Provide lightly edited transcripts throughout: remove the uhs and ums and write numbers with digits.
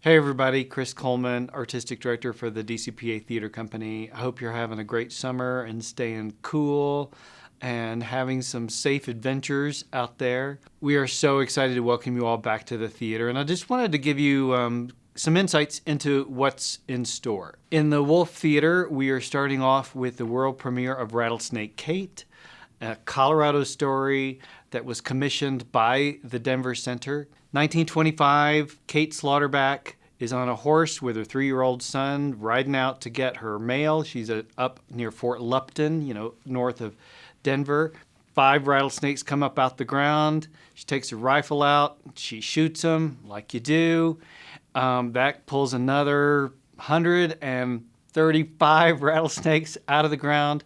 Hey everybody, Chris Coleman, Artistic Director for the DCPA Theater Company. I hope you're having a great summer and staying cool and having some safe adventures out there. We are so excited to welcome you all back to the theater, and I just wanted to give you some insights into what's in store. In the Wolf Theater, we are starting off with the world premiere of Rattlesnake Kate, a Colorado story that was commissioned by the Denver Center. 1925, Kate Slaughterback is on a horse with her 3-year-old son riding out to get her mail. She's up near Fort Lupton, north of Denver. 5 rattlesnakes come up out the ground. She takes her rifle out. She shoots them like you do. That pulls another 135 rattlesnakes out of the ground.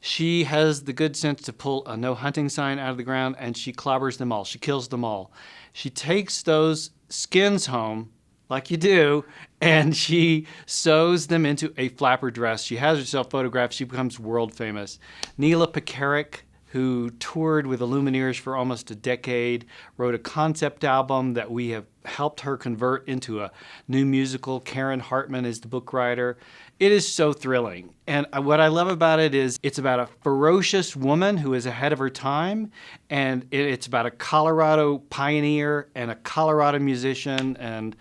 She has the good sense to pull a no hunting sign out of the ground, and she clobbers them all. She kills them all. She takes those skins home, like you do, and she sews them into a flapper dress. She has herself photographed. She becomes world famous. Neela Pekarik, who toured with the Lumineers for almost a decade, wrote a concept album that we have helped her convert into a new musical. Karen Hartman is the book writer. It is so thrilling. And what I love about it is it's about a ferocious woman who is ahead of her time, and it's about a Colorado pioneer and a Colorado musician, and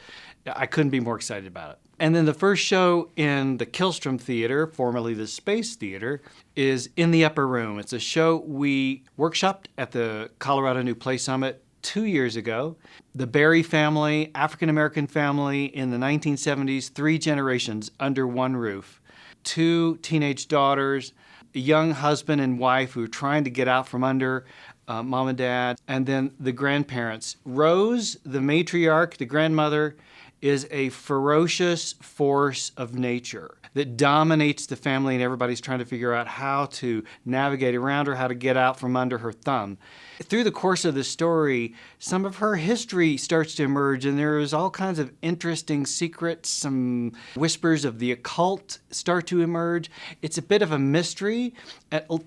I couldn't be more excited about it. And then the first show in the Killstrom Theater, formerly the Space Theater, is In the Upper Room. It's a show we workshopped at the Colorado New Play Summit 2 years ago. The Berry family, African-American family in the 1970s, 3 generations under one roof. 2 teenage daughters, a young husband and wife who are trying to get out from under mom and dad, and then the grandparents. Rose, the matriarch, the grandmother, is a ferocious force of nature that dominates the family, and everybody's trying to figure out how to navigate around her, how to get out from under her thumb. Through the course of the story, some of her history starts to emerge, and there's all kinds of interesting secrets, some whispers of the occult start to emerge. It's a bit of a mystery,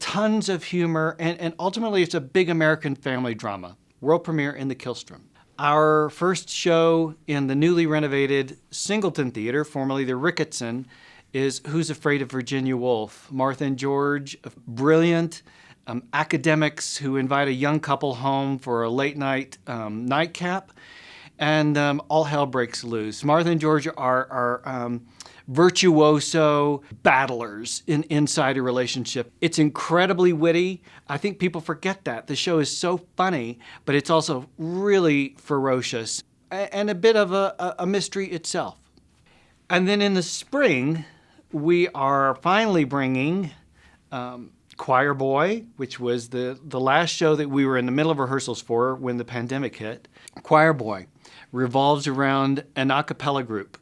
tons of humor, and ultimately it's a big American family drama. World premiere in the Killstrom. Our first show in the newly renovated Singleton Theater, formerly the Ricketson, is Who's Afraid of Virginia Woolf? Martha and George, brilliant academics who invite a young couple home for a late night nightcap, and all hell breaks loose. Martha and George are virtuoso battlers inside a relationship. It's incredibly witty. I think people forget that. The show is so funny, but it's also really ferocious and a bit of a mystery itself. And then in the spring, we are finally bringing Choir Boy, which was the last show that we were in the middle of rehearsals for when the pandemic hit. Choir Boy revolves around an a cappella group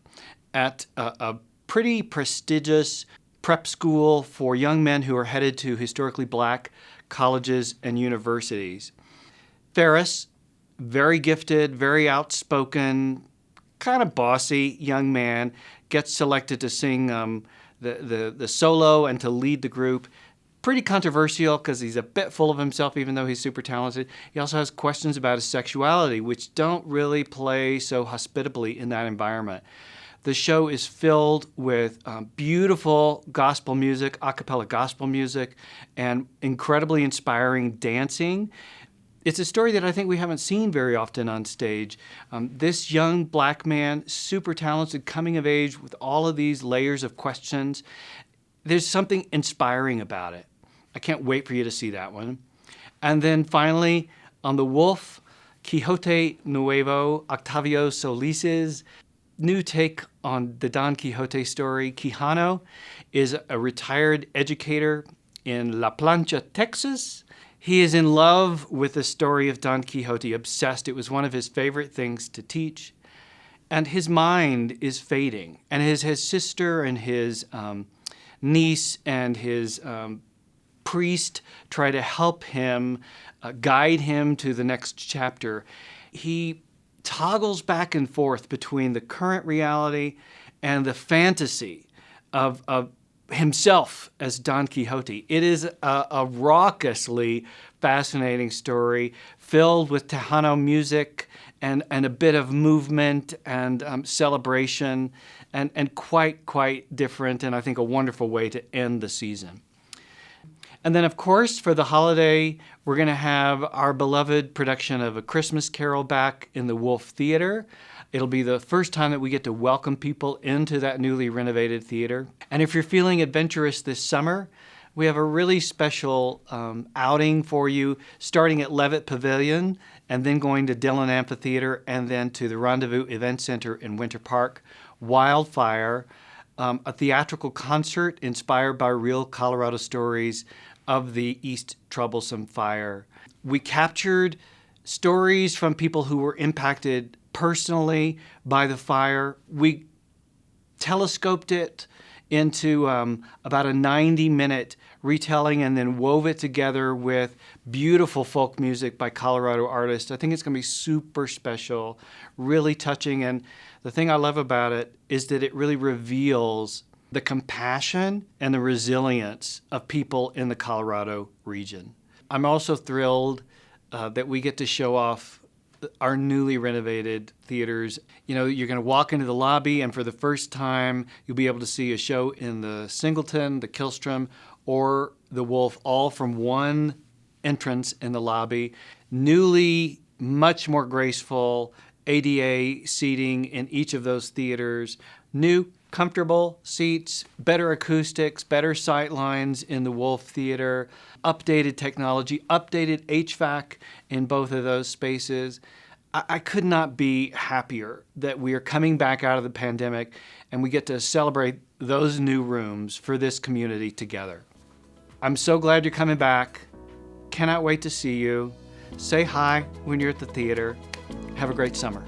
at a pretty prestigious prep school for young men who are headed to historically black colleges and universities. Ferris, very gifted, very outspoken, kind of bossy young man, gets selected to sing the solo and to lead the group. Pretty controversial because he's a bit full of himself even though he's super talented. He also has questions about his sexuality, which don't really play so hospitably in that environment. The show is filled with beautiful gospel music, a cappella gospel music, and incredibly inspiring dancing. It's a story that I think we haven't seen very often on stage. This young black man, super talented, coming of age with all of these layers of questions. There's something inspiring about it. I can't wait for you to see that one. And then finally, on the Wolf, Quixote NUEVO, Octavio Solis's new take on the Don Quixote story. Quijano is a retired educator in La Plancha, Texas. He is in love with the story of Don Quixote, obsessed. It was one of his favorite things to teach. And his mind is fading. And his sister and his niece and his priest try to help him, guide him to the next chapter. He toggles back and forth between the current reality and the fantasy of himself as Don Quixote. It is a raucously fascinating story filled with Tejano music and a bit of movement and celebration, and quite different, and I think a wonderful way to end the season. And then, of course, for the holiday, we're going to have our beloved production of A Christmas Carol back in the Wolf Theater. It'll be the first time that we get to welcome people into that newly renovated theater. And if you're feeling adventurous this summer, we have a really special outing for you, starting at Levitt Pavilion and then going to Dillon Amphitheater and then to the Rendezvous Event Center in Winter Park. Wildfire, a theatrical concert inspired by real Colorado stories of the East Troublesome fire. We captured stories from people who were impacted personally by the fire. We telescoped it into about a 90-minute retelling and then wove it together with beautiful folk music by Colorado artists. I think it's going to be super special, really touching. And the thing I love about it is that it really reveals the compassion and the resilience of people in the Colorado region. I'm also thrilled that we get to show off our newly renovated theaters. You know, you're going to walk into the lobby, and for the first time, you'll be able to see a show in the Singleton, the Killstrom, or the Wolf, all from one entrance in the lobby. Newly, much more graceful ADA seating in each of those theaters. New, comfortable seats, better acoustics, better sight lines in the Wolf Theater, updated technology, updated HVAC in both of those spaces. I could not be happier that we are coming back out of the pandemic and we get to celebrate those new rooms for this community together. I'm so glad you're coming back. Cannot wait to see you. Say hi when you're at the theater. Have a great summer.